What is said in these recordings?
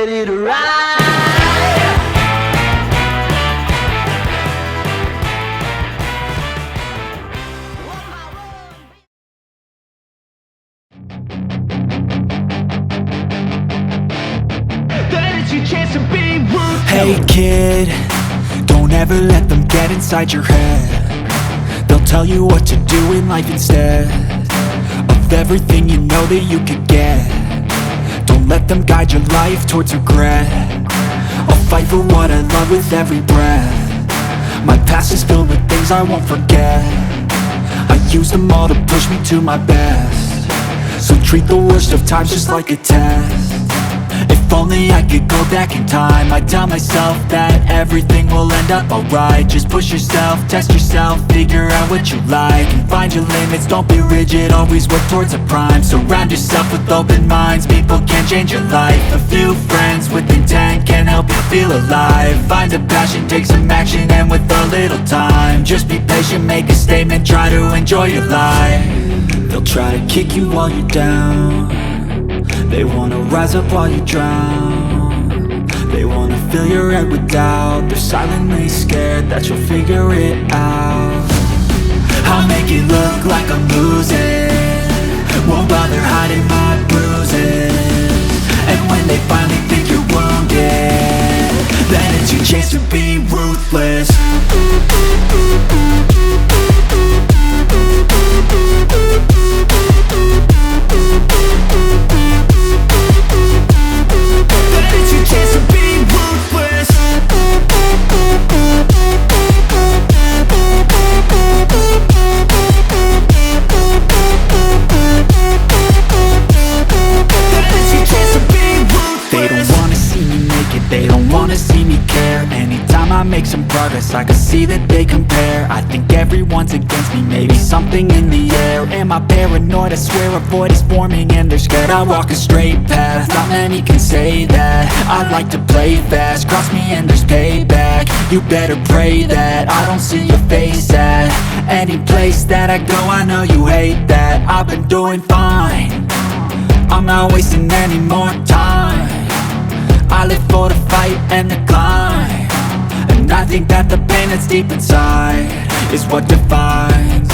ready to ride. Hey kid, don't ever let them get inside your head. They'll tell you what to do in life instead of everything you know that you could get. Don't let them guide your life towards regret. I'll fight for what I love with every breath. My past is filled with things I won't forget. I use them all to push me to my best. So treat the worst of times just like a test. If only I could go back in time, I'd tell myself that everything will end up alright. Just push yourself, test yourself, figure out what you like, and find your limits, don't be rigid, always work towards a prime. Surround yourself with open minds, people can change your life. A few friends with intent can help you feel alive. Find a passion, take some action, and with a little time, just be patient, make a statement, try to enjoy your life. They'll try to kick you while you're down. They wanna rise up while you drown. They wanna fill your head with doubt. They're silently scared that you'll figure it out. I'll make it look like I'm losing, won't bother hiding my bruises. And when they finally think you're wounded, then it's your chance to be ruthless. They don't wanna see me care. Anytime I make some progress, I can see that they compare. I think everyone's against me, maybe something in the air. Am I paranoid? I swear a void is forming and they're scared. I walk a straight path, not many can say that. I like to play fast, cross me and there's payback. You better pray that I don't see your face at any place that I go. I know you hate that. I've been doing fine, I'm not wasting any more time. I live for the fight and the climb, and I think that the pain that's deep inside is what defines.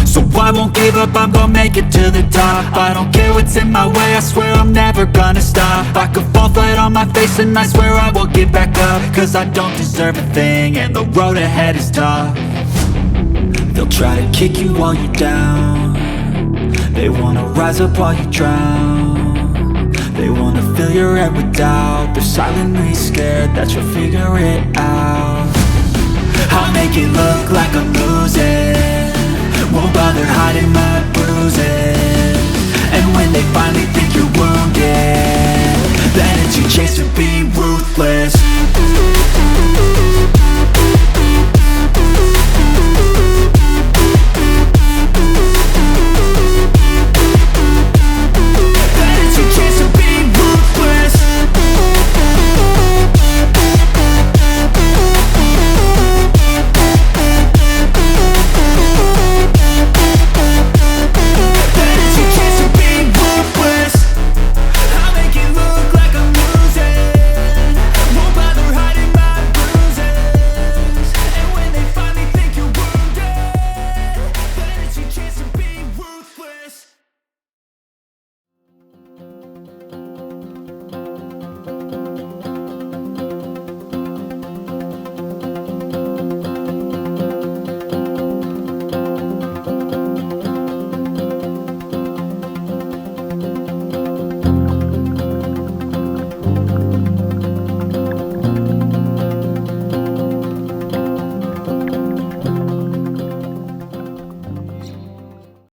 So I won't give up, I'm gonna make it to the top. I don't care what's in my way, I swear I'm never gonna stop. I could fall flat on my face and I swear I will get back up, cause I don't deserve a thing and the road ahead is tough. They'll try to kick you while you're down. They wanna rise up while you drown. They wanna fill your head with doubt. They're silently scared that you'll figure it out. I'll make it look like I'm losing, won't bother hiding my bruises. And when they finally think you're wounded, then it's your chance to be ruthless.